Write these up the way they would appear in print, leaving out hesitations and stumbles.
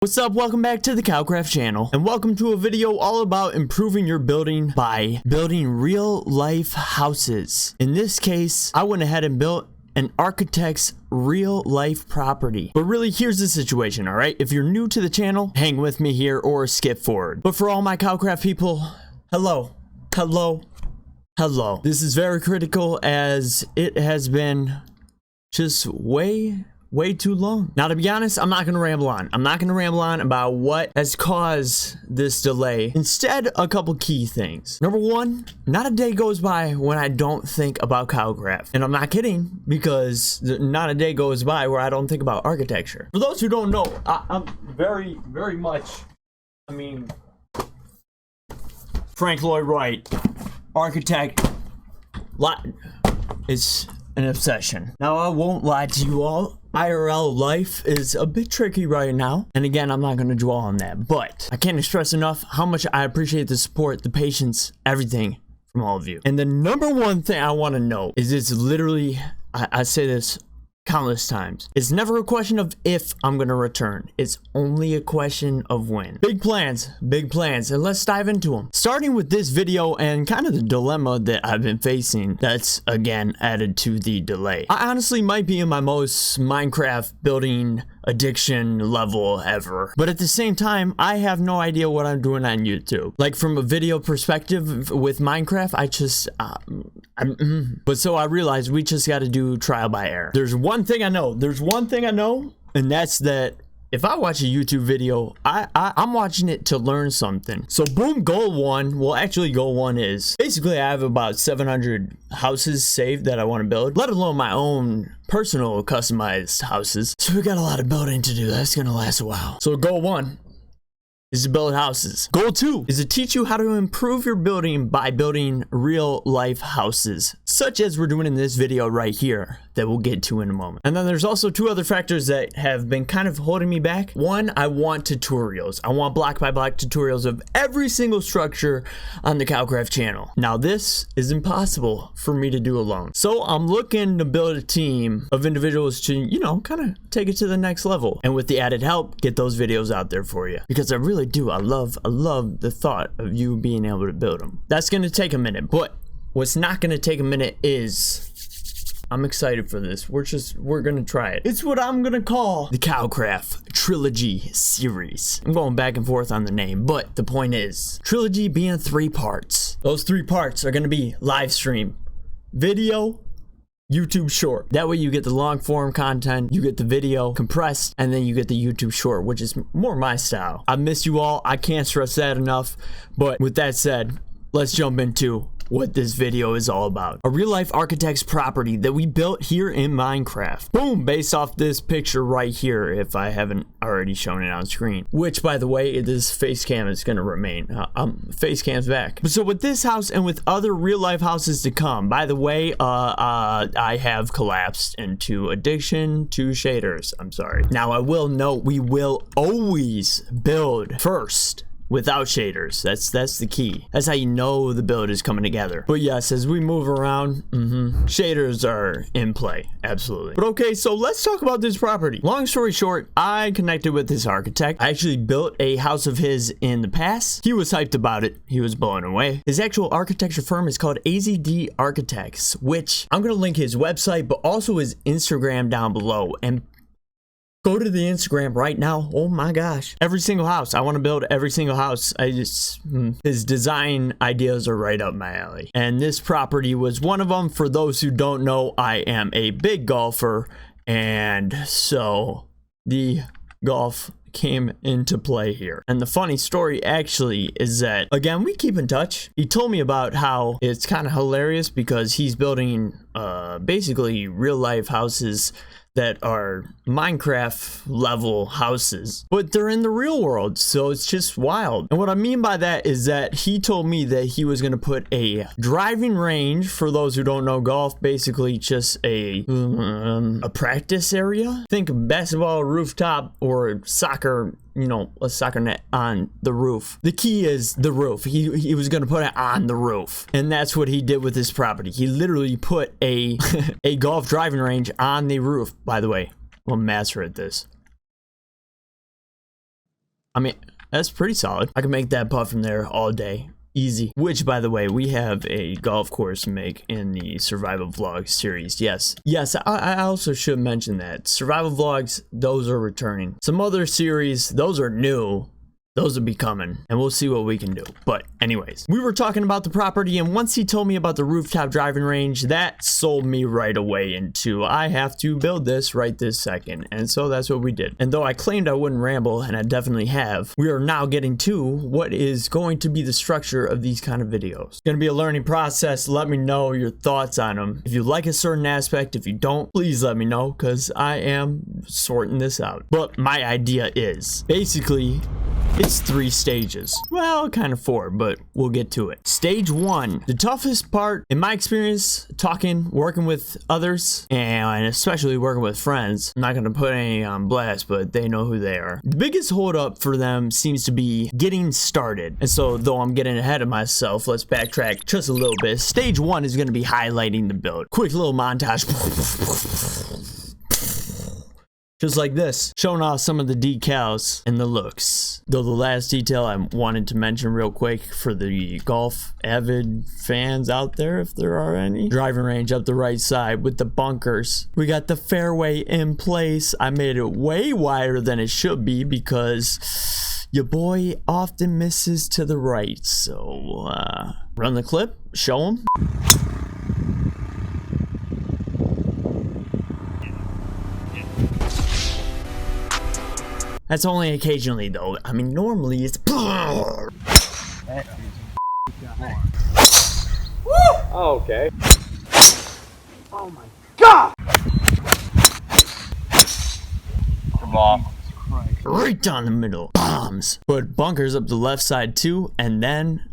What's up? Welcome back to the KyleKraft channel, and welcome to a video all about improving your building by building real life houses. In this case, I went ahead and built an architect's real life property. But really, here's the situation, all right? If you're new to the channel, hang with me here or skip forward. But for all my KyleKraft people, hello. This is very critical as it has been just way too long. Now, to be honest, I'm not gonna ramble on. I'm not gonna ramble on about what has caused this delay. Instead, a couple key things. Number one, not a day goes by when I don't think about KyleKraft. And I'm not kidding, because not a day goes by where I don't think about architecture. For those who don't know, I'm very much, Frank Lloyd Wright, architect, it's an obsession. Now, I won't lie to you all. IRL life is a bit tricky right now, and again, I'm not going to dwell on that, but I can't express enough how much I appreciate the support, the patience, everything from all of you. And the number one thing I want to know is, it's literally, I say this countless times, it's never a question of if I'm gonna return, it's only a question of when. Big plans, and let's dive into them, starting with this video and kind of the dilemma that I've been facing that's again added to the delay. I honestly might be in my most Minecraft building addiction level ever, but at the same time, I have no idea what I'm doing on YouTube. Like, from a video perspective with Minecraft, I just but so I realized we just got to do trial by error. There's one thing I know, and that's that if I watch a YouTube video, I'm watching it to learn something. So boom, goal one. Well, actually, goal one is basically I have about 700 houses saved that I want to build, let alone my own personal customized houses. So we got a lot of building to do. That's gonna last a while. So goal one is to build houses. Goal two is to teach you how to improve your building by building real life houses, such as we're doing in this video right here that we'll get to in a moment. And then there's also two other factors that have been kind of holding me back. One, I want tutorials. I want block by block tutorials of every single structure on the KyleKraft channel. Now, this is impossible for me to do alone. So I'm looking to build a team of individuals to, you know, kind of take it to the next level. And with the added help, get those videos out there for you. Because I really do. I love the thought of you being able to build them. That's going to take a minute, but what's not going to take a minute is, I'm excited for this. We're going to try it. It's what I'm going to call the KyleKraft Trilogy series. I'm going back and forth on the name, but the point is, trilogy being 3 parts. Those 3 parts are going to be live stream, video, YouTube short. That way you get the long form content, you get the video compressed, and then you get the YouTube short, which is more my style. I miss you all. I can't stress that enough. But with that said, let's jump into what this video is all about. A real life architect's property that we built here in Minecraft. Boom, based off this picture right here, if I haven't already shown it on screen. Which, by the way, this face cam is gonna remain. Face cam's back. So with this house and with other real life houses to come, by the way, I have collapsed into addiction to shaders. I'm sorry. Now, I will note, we will always build first without shaders. That's the key. That's how you know the build is coming together. But yes, as we move around, shaders are in play, absolutely. But okay, so let's talk about this property. Long story short, I connected with this architect. I actually built a house of his in the past. He was hyped about it. He was blown away. His actual architecture firm is called AZD Architects, which I'm gonna link his website, but also his Instagram down below. And go to the Instagram right now. Oh my gosh. Every single house. I want to build every single house. His design ideas are right up my alley. And this property was one of them. For those who don't know, I am a big golfer. And so the golf came into play here. And the funny story actually is that, again, we keep in touch. He told me about how it's kind of hilarious because he's building basically real life houses that are Minecraft level houses, but they're in the real world, so it's just wild. And what I mean by that is that he told me that he was going to put a driving range. For those who don't know golf, basically just a practice area. Think basketball rooftop or soccer, you know, a soccer net on the roof. The key is the roof. He was going to put it on the roof, and that's what he did with this property. He literally put a a golf driving range on the roof. By the way, I'm a master at this. I mean, that's pretty solid. I can make that putt from there all day. Easy. Which, by the way, we have a golf course to make in the survival vlog series. Yes, I also should mention that survival vlogs, those are returning. Some other series, those are new. Those will be coming, and we'll see what we can do. But anyways, we were talking about the property, and once he told me about the rooftop driving range, that sold me right away into I have to build this right this second. And so that's what we did. And though I claimed I wouldn't ramble, and I definitely have, we are now getting to what is going to be the structure of these kind of videos. It's going to be a learning process. Let me know your thoughts on them. If you like a certain aspect, if you don't, please let me know, because I am sorting this out. But my idea is basically it's 3 stages. Well, kind of 4, but we'll get to it. Stage 1, the toughest part, in my experience, working with others, and especially working with friends. I'm not gonna put any on blast, but they know who they are. The biggest holdup for them seems to be getting started. And so, though I'm getting ahead of myself, let's backtrack just a little bit. Stage 1 is gonna be highlighting the build. Quick little montage. Just like this, showing off some of the decals and the looks. Though the last detail I wanted to mention real quick for the golf avid fans out there, if there are any. Driving range up the right side with the bunkers. We got the fairway in place. I made it way wider than it should be because your boy often misses to the right. So, run the clip, show him. That's only occasionally, though. I mean, normally it's. Oh, okay. Oh my god! Come on. Right down the middle. Bombs. Put bunkers up the left side, too, and then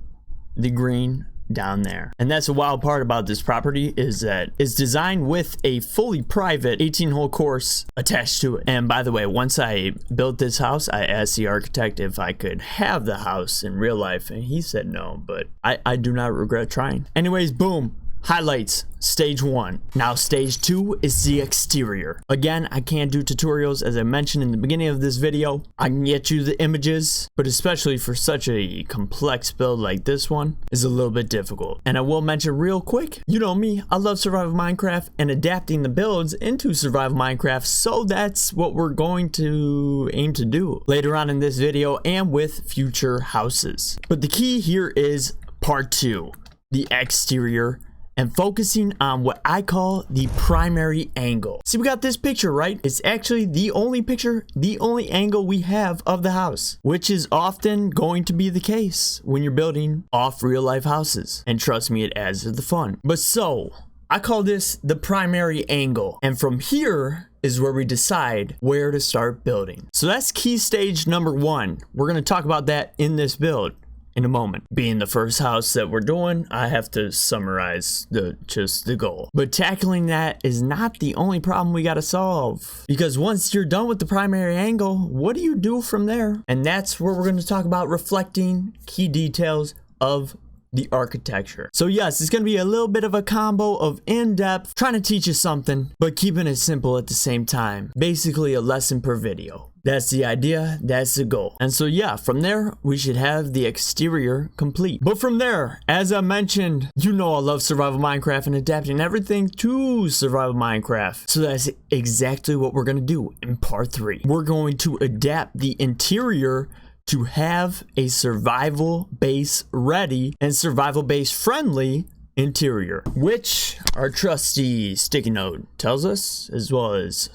the green down there. And that's the wild part about this property is that it's designed with a fully private 18-hole course attached to it. And by the way, once I built this house, I asked the architect if I could have the house in real life, and he said no, but I do not regret trying. Anyways, boom. Highlights, stage 1. Now stage 2 is the exterior. Again, I can't do tutorials as I mentioned in the beginning of this video. I can get you the images, but especially for such a complex build like this one, is a little bit difficult. And I will mention real quick, you know me, I love survival Minecraft and adapting the builds into survival Minecraft, so that's what we're going to aim to do later on in this video and with future houses. But the key here is part 2, the exterior, and focusing on what I call the primary angle. See, we got this picture, right? It's actually the only picture, the only angle we have of the house, which is often going to be the case when you're building off real life houses. And trust me, it adds to the fun. But so, I call this the primary angle. And from here is where we decide where to start building. So that's key stage number 1. We're gonna talk about that in this build in a moment. Being the first house that we're doing, I have to summarize just the goal. But tackling that is not the only problem we gotta solve. Because once you're done with the primary angle, what do you do from there? And that's where we're gonna talk about reflecting key details of the architecture. So yes, it's gonna be a little bit of a combo of in-depth, trying to teach you something, but keeping it simple at the same time. Basically a lesson per video. That's the idea, that's the goal. And so yeah, from there, we should have the exterior complete. But from there, as I mentioned, you know I love survival Minecraft and adapting everything to survival Minecraft. So that's exactly what we're gonna do in part 3. We're going to adapt the interior to have a survival base ready and survival base friendly interior, which our trusty sticky note tells us, as well as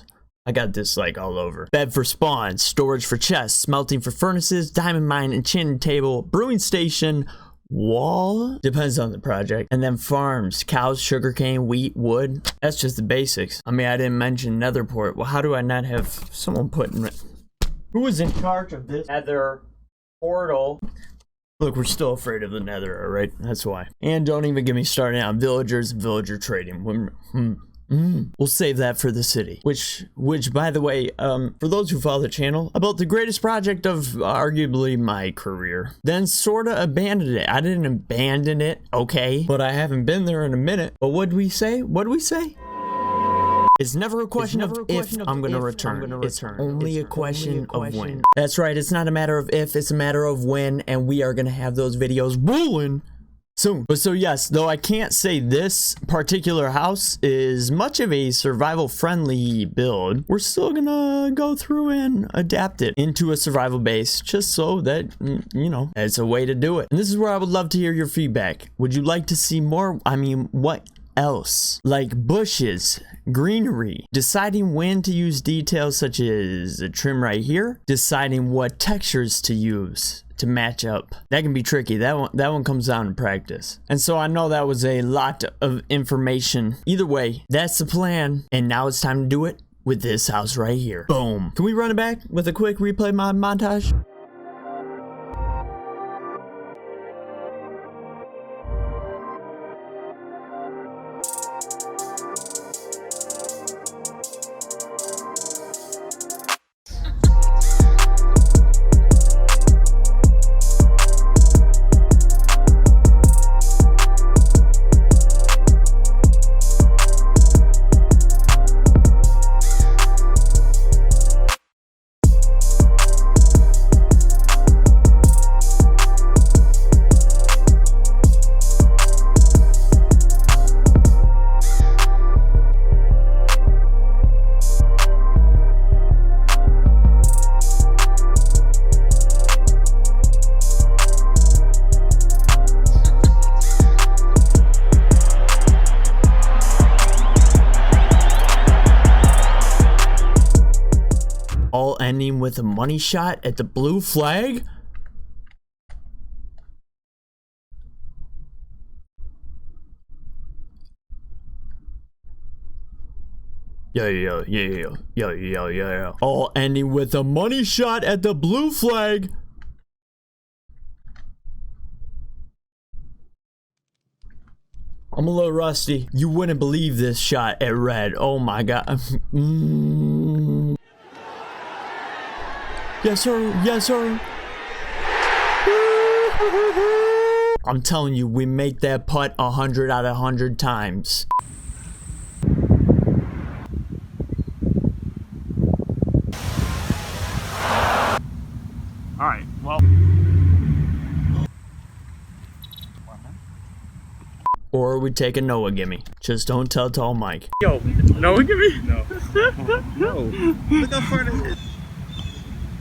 I got this like all over. Bed for spawn, storage for chests, smelting for furnaces, diamond mine, enchanted table, brewing station, wall, depends on the project, and then farms, cows, sugarcane, wheat, wood. That's just the basics. I mean, I didn't mention nether port. Well, how do I not have someone putting it? Who was in charge of this nether portal? Look, we're still afraid of the nether, alright? That's why. And don't even get me started on villagers and villager trading. We'll save that for the city. Which, by the way, for those who follow the channel, about the greatest project of arguably my career. Then sorta abandoned it. I didn't abandon it, okay? But I haven't been there in a minute. But what'd we say? It's never a question of if I'm going to return. It's only a question of when. That's right. It's not a matter of if, it's a matter of when, and we are going to have those videos rolling soon. But so yes, though I can't say this particular house is much of a survival friendly build, we're still gonna go through and adapt it into a survival base just so that, you know, it's a way to do it. And this is where I would love to hear your feedback. Would you like to see more? I mean, what else? Like bushes, greenery, deciding when to use details such as a trim right here, deciding what textures to use to match up. That can be tricky. That one comes down to practice. And so I know that was a lot of information. Either way, that's the plan. And now it's time to do it with this house right here. Boom. Can we run it back with a quick replay montage? All ending with a money shot at the blue flag? Yeah. All ending with a money shot at the blue flag. I'm a little rusty. You wouldn't believe this shot at red. Oh my god. Yes, sir. Yes, sir. I'm telling you, we make that putt 100 out of 100 times. All right. Well. Or we take a Noah gimme. Just don't tell Tall Mike. Yo, Noah gimme? No. No. Look how far it is.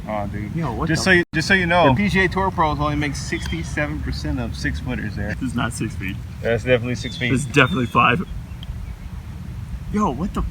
Oh, dude. Yo, what just so you know, the PGA Tour pros only make 67% of 6-footers there. This is not 6 feet. That's definitely 6 feet. This is definitely 5. Yo, what the?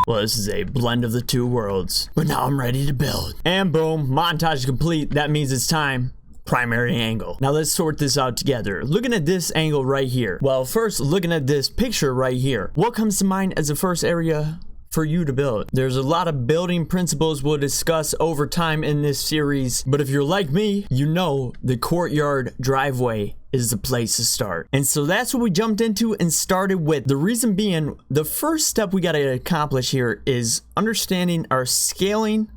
Well, this is a blend of the two worlds. But now I'm ready to build. And boom, montage complete. That means it's time. Primary angle. Now let's sort this out together. Looking at this angle right here. Well, first, looking at this picture right here. What comes to mind as the first area for you to build? There's a lot of building principles we'll discuss over time in this series, but if you're like me, you know the courtyard driveway is the place to start. And so that's what we jumped into and started with. The reason being, the first step we got to accomplish here is understanding our scaling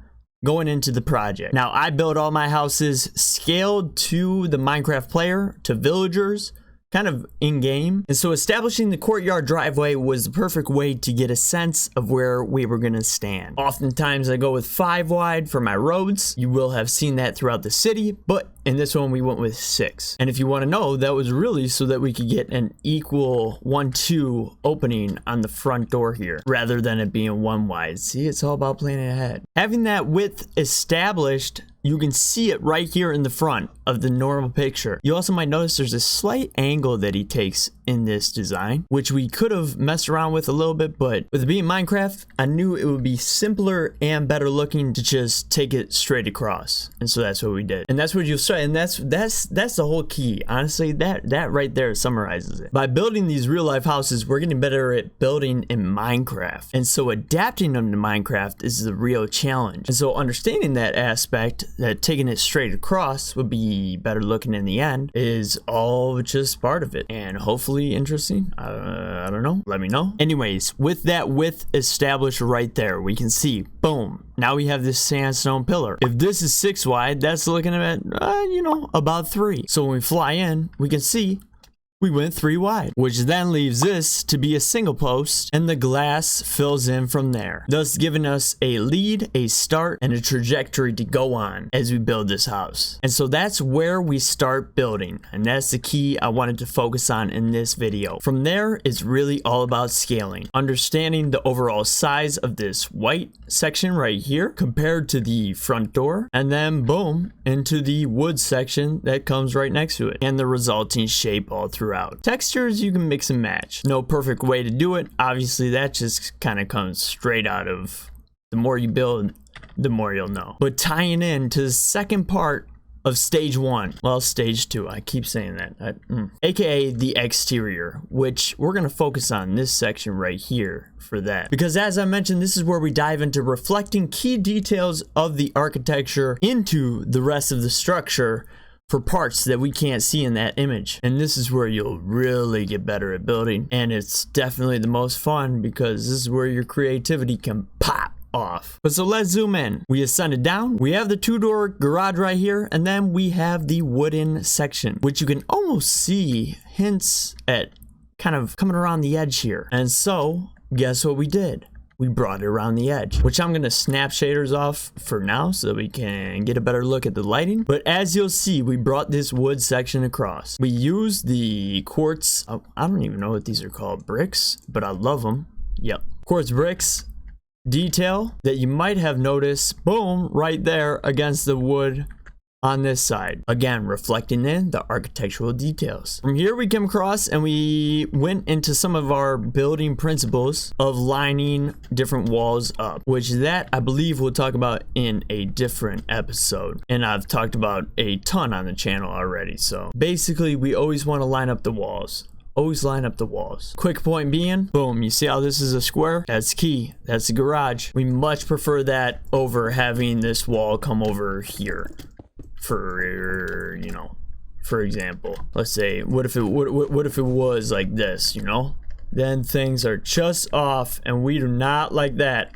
going into the project. Now, I build all my houses scaled to the Minecraft player, to villagers, kind of in-game. And so establishing the courtyard driveway was the perfect way to get a sense of where we were gonna stand. Oftentimes I go with 5 wide for my roads. You will have seen that throughout the city, but in this one we went with 6. And if you want to know, that was really so that we could get an equal 1-2 opening on the front door here, rather than it being 1 wide. See, it's all about planning ahead. Having that width established, you can see it right here in the front of the normal picture. You also might notice there's a slight angle that he takes in this design, which we could have messed around with a little bit, but with it being Minecraft, I knew it would be simpler and better looking to just take it straight across. And so that's what we did. And that's what you'll say, and that's the whole key. Honestly, that right there summarizes it. By building these real life houses, we're getting better at building in Minecraft. And so adapting them to Minecraft is the real challenge. And so understanding that aspect, that taking it straight across would be better looking in the end, is all just part of it. And hopefully interesting. I don't know. Let me know. Anyways, with that width established right there, we can see, boom, now we have this sandstone pillar. If this is 6 wide, that's looking at, you know, about 3. So when we fly in, we can see we went 3 wide, which then leaves this to be a single post, and the glass fills in from there, thus giving us a lead, a start, and a trajectory to go on as we build this house. And so that's where we start building, and that's the key I wanted to focus on in this video. From there, it's really all about scaling, understanding the overall size of this white section right here compared to the front door, and then boom, into the wood section that comes right next to it, and the resulting shape all throughout. Textures you can mix and match. No perfect way to do it. Obviously that just kind of comes straight out of the more you build, the more you'll know. But tying in to the second part of stage 1, well, stage 2, I keep saying that, aka the exterior, which we're gonna focus on this section right here for that, because as I mentioned, this is where we dive into reflecting key details of the architecture into the rest of the structure for parts that we can't see in that image. And this is where you'll really get better at building, and it's definitely the most fun because this is where your creativity can pop off. But so let's zoom in. We ascended down, we have the 2-door garage right here, and then we have the wooden section, which you can almost see hints at kind of coming around the edge here. And so guess what we did? We brought it around the edge, which I'm gonna snap shaders off for now so that we can get a better look at the lighting. But as you'll see, we brought this wood section across. We used the quartz, I don't even know what these are called, bricks, but I love them. Yep, quartz bricks detail that you might have noticed, boom, right there against the wood on this side, again reflecting in the architectural details. From here we came across and we went into some of our building principles of lining different walls up, which that I believe we'll talk about in a different episode, and I've talked about a ton on the channel already. So basically we always want to line up the walls. Always line up the walls. Quick point being, boom, you see how this is a square? That's key. That's the garage. We much prefer that over having this wall come over here. For, you know, for example, let's say, what if it was like this, you know? Then things are just off, and we do not like that.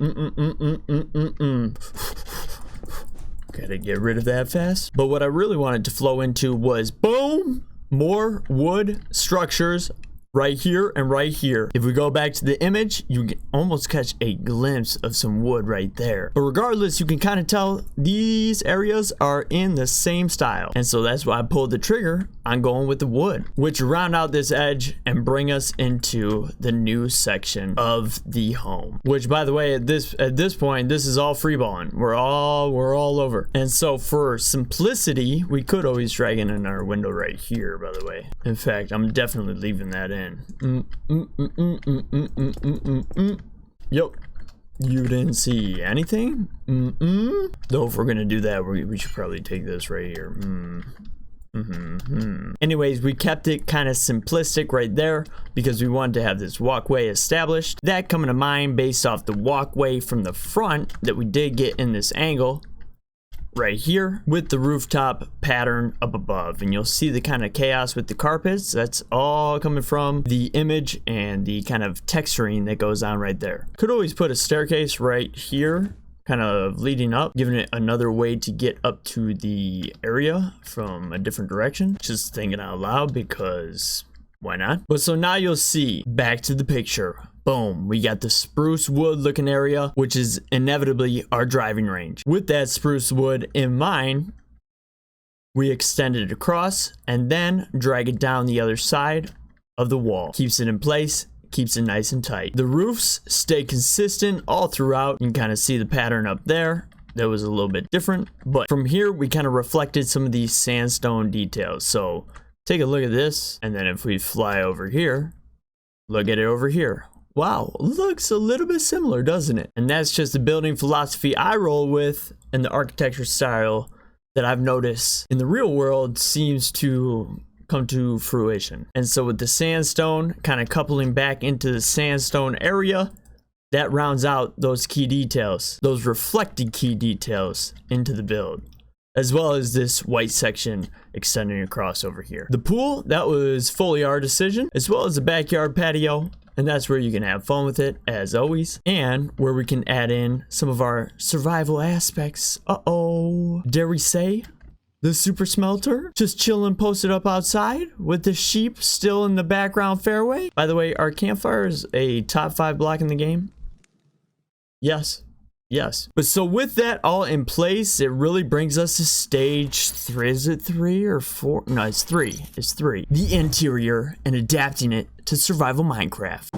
Gotta get rid of that fast. But what I really wanted to flow into was, boom, more wood structures right here and right here. If we go back to the image, you can almost catch a glimpse of some wood right there. But regardless, you can kind of tell these areas are in the same style. And so that's why I pulled the trigger on going with the wood, which round out this edge and bring us into the new section of the home. Which, by the way, at this point, this is all freeballing. We're all over. And so for simplicity, we could always drag in our window right here, by the way. In fact, I'm definitely leaving that in. Yep. You didn't see anything? Though if we're gonna do that, we should probably take this right here. Anyways, we kept it kind of simplistic right there because we wanted to have this walkway established. That coming to mind based off the walkway from the front that we did get in this angle right here with the rooftop pattern up above, and you'll see the kind of chaos with the carpets. That's all coming from the image and the kind of texturing that goes on right there. Could always put a staircase right here kind of leading up, giving it another way to get up to the area from a different direction. Just thinking out loud because why not? But so now you'll see, back to the picture. Boom, we got the spruce wood looking area, which is inevitably our driving range. With that spruce wood in mind, we extend it across and then drag it down the other side of the wall. Keeps it in place, keeps it nice and tight. The roofs stay consistent all throughout. You can kind of see the pattern up there. That was a little bit different, but from here we kind of reflected some of these sandstone details. So take a look at this, and then if we fly over here, look at it over here. Wow, looks a little bit similar, doesn't it? And that's just the building philosophy I roll with, and the architecture style that I've noticed in the real world seems to come to fruition. And so with the sandstone kind of coupling back into the sandstone area, that rounds out those key details, those reflected key details into the build, as well as this white section extending across over here. The pool, that was fully our decision, as well as the backyard patio. And that's where you can have fun with it, as always, and where we can add in some of our survival aspects. Dare we say, the super smelter, just chilling posted up outside with the sheep still in the background fairway. By the way, our campfire is a top 5 block in the game. Yes. Yes. But so with that all in place, it really brings us to stage 3. Is it 3 or 4? No, it's 3. It's 3. The interior and adapting it to survival Minecraft.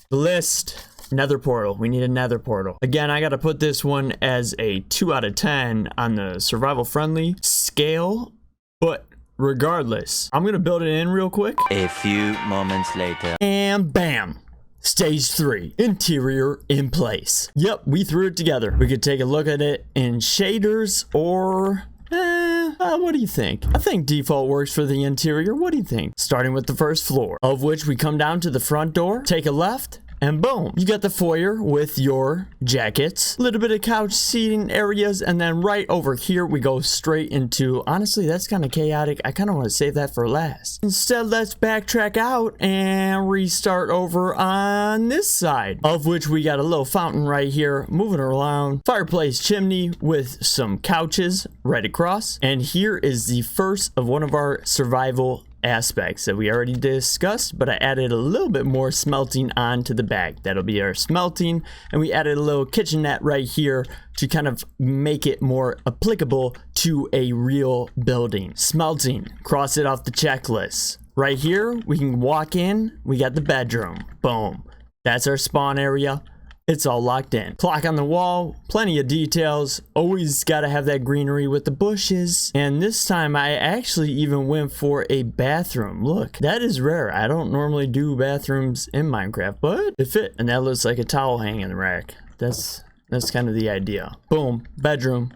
The list. Nether portal. We need a nether portal. Again, I got to put this one as a 2 out of 10 on the survival friendly scale. But regardless, I'm going to build it in real quick. A few moments later. And bam. Stage 3, interior in place. Yep, we threw it together. We could take a look at it in shaders or, what do you think? I think default works for the interior. What do you think? Starting with the first floor, of which we come down to the front door, take a left, and boom, you got the foyer with your jackets, a little bit of couch seating areas, and then right over here we go straight into, honestly, that's kind of chaotic. I kind of want to save that for last. Instead, let's backtrack out and restart over on this side, of which we got a little fountain right here, moving around, fireplace chimney with some couches right across, and here is the first of one of our survival aspects that we already discussed, but I added a little bit more smelting onto the back. That'll be our smelting, and we added a little kitchenette right here to kind of make it more applicable to a real building. Smelting, cross it off the checklist. Right here, we can walk in, we got the bedroom. Boom. That's our spawn area. It's all locked in. Clock on the wall, plenty of details. Always gotta have that greenery with the bushes. And this time I actually even went for a bathroom. Look, that is rare. I don't normally do bathrooms in Minecraft, but it fit. And that looks like a towel hanging in the rack. That's kind of the idea. Boom, bedroom.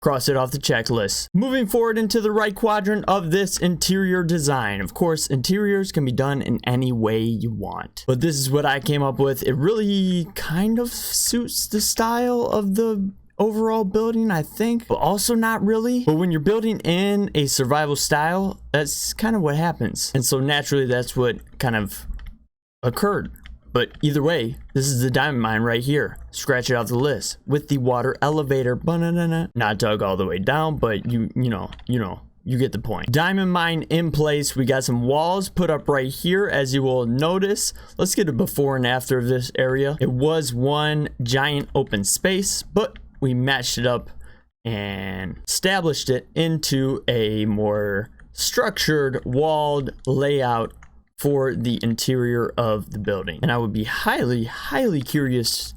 Cross it off the checklist. Moving forward into the right quadrant of this interior design. Of course, interiors can be done in any way you want, but this is what I came up with. It really kind of suits the style of the overall building, I think, but also not really. But when you're building in a survival style, that's kind of what happens. And so naturally, that's what kind of occurred. But either way, this is the diamond mine right here. Scratch it off the list with the water elevator. Ba-na-na-na. Not dug all the way down, but you get the point. Diamond mine in place. We got some walls put up right here, as you will notice. Let's get a before and after of this area. It was one giant open space, but we matched it up and established it into a more structured walled layout for the interior of the building. And I would be highly, highly curious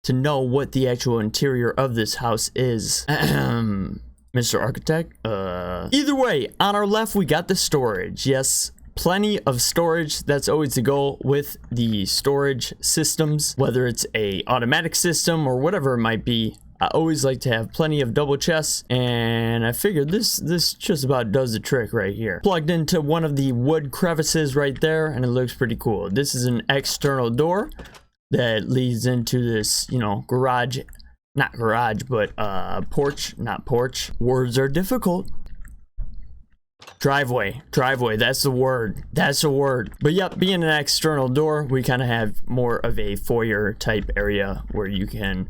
to know what the actual interior of this house is. Mr. Architect? Either way, on our left, we got the storage. Yes, plenty of storage. That's always the goal with the storage systems, whether it's a automatic system or whatever it might be. I always like to have plenty of double chests, and I figured this just about does the trick right here. Plugged into one of the wood crevices right there, and it looks pretty cool. This is an external door that leads into this, garage, not garage, but porch, not porch. Words are difficult. Driveway, that's the word. But yep, being an external door, we kind of have more of a foyer type area where you can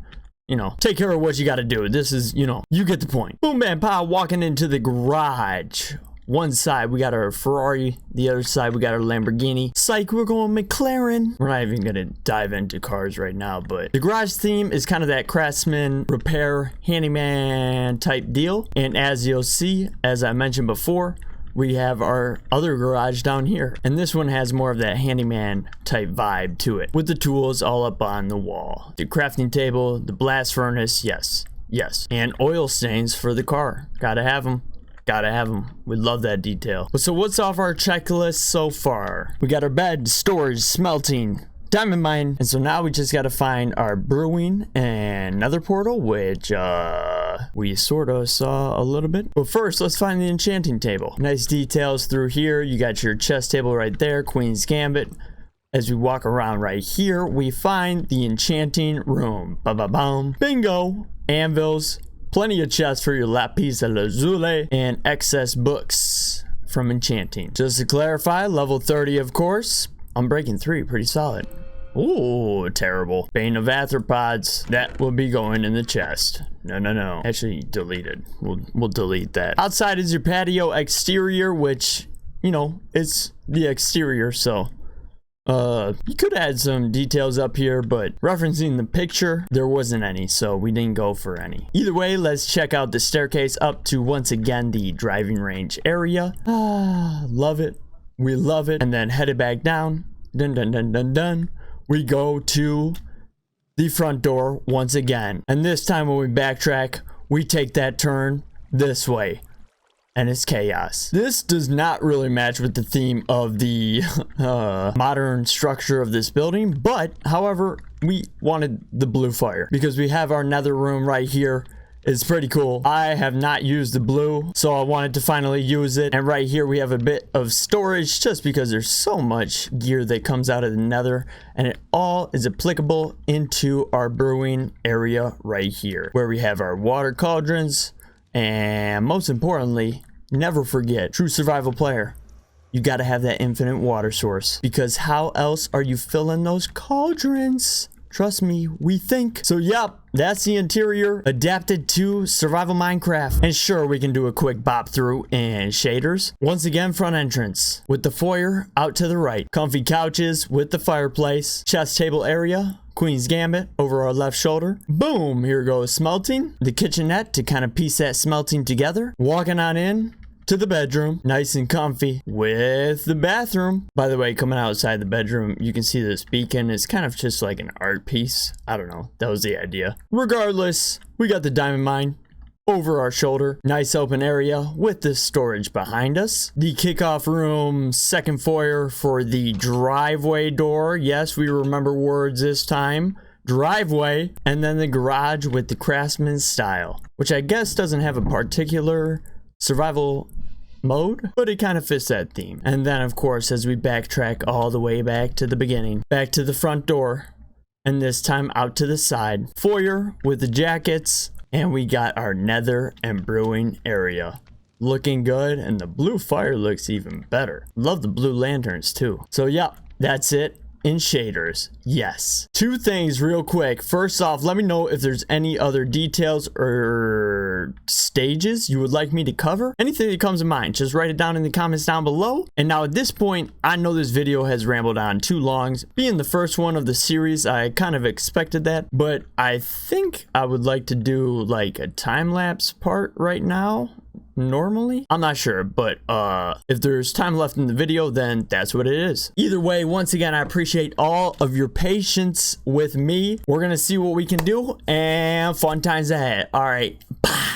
take care of what you got to do. This is, you get the point. Boom, bam, pow, walking into the garage. One side, we got our Ferrari. The other side, we got our Lamborghini. Psych, we're going McLaren. We're not even going to dive into cars right now, but the garage theme is kind of that craftsman, repair, handyman type deal. And as you'll see, as I mentioned before, we have our other garage down here, and this one has more of that handyman type vibe to it, with the tools all up on the wall. The crafting table, the blast furnace, yes, and oil stains for the car. Gotta have them. We love that detail. So what's off our checklist so far? We got our bed, storage, smelting, diamond mine, and so now we just gotta find our brewing and nether portal, which we sort of saw a little bit. But first, let's find the enchanting table. Nice details through here. You got your chess table right there, Queen's Gambit. As we walk around right here, we find the enchanting room. Ba-ba-boom. Bingo. Anvils. Plenty of chests for your lapis lazuli and excess books from enchanting. Just to clarify, level 30, of course. Unbreaking 3, pretty solid. Oh, terrible. Bane of arthropods. That will be going in the chest. No. Actually, deleted. We'll delete that. Outside is your patio exterior, which, you know, it's the exterior, so you could add some details up here, but referencing the picture, there wasn't any, so we didn't go for any. Either way, let's check out the staircase up to, once again, the driving range area. Love it. We love it. And then headed back down. Dun. We go to the front door once again. And this time when we backtrack, we take that turn this way. And it's chaos. This does not really match with the theme of the modern structure of this building, but however, we wanted the blue fire because we have our nether room right here. It's pretty cool. I have not used the blue, so I wanted to finally use it. And right here we have a bit of storage just because there's so much gear that comes out of the nether, and it all is applicable into our brewing area right here where we have our water cauldrons. And most importantly, never forget, true survival player, you got to have that infinite water source, because how else are you filling those cauldrons? Trust me, we think. So yep, that's the interior adapted to survival Minecraft. And sure, we can do a quick bop through and shaders. Once again, front entrance with the foyer out to the right. Comfy couches with the fireplace. Chest table area. Queen's Gambit over our left shoulder. Boom, here goes smelting. The kitchenette to kind of piece that smelting together. Walking on in to the bedroom, nice and comfy with the bathroom. By the way, coming outside the bedroom, you can see this beacon. It's kind of just like an art piece. I don't know, that was the idea. Regardless, we got the diamond mine over our shoulder. Nice open area with the storage behind us. The kickoff room, second foyer for the driveway door. Yes, we remember words this time. Driveway. And then the garage with the craftsman style, which I guess doesn't have a particular survival mode, but it kind of fits that theme. And then of course, as we backtrack all the way back to the beginning, back to the front door, and this time out to the side, foyer with the jackets. And we got our nether and brewing area. Looking good, and the blue fire looks even better. Love the blue lanterns too. So yeah, that's it in shaders. Yes. Two things real quick. First off, let me know if there's any other details or stages you would like me to cover. Anything that comes to mind, just write it down in the comments down below. And now at this point, I know this video has rambled on too long. Being the first one of the series, I kind of expected that, but I think I would like to do like a time-lapse part right now. Normally, I'm not sure, but if there's time left in the video, then that's what it is. Either way, once again, I appreciate all of your patience with me. We're gonna see what we can do, and fun times ahead. All right, bye.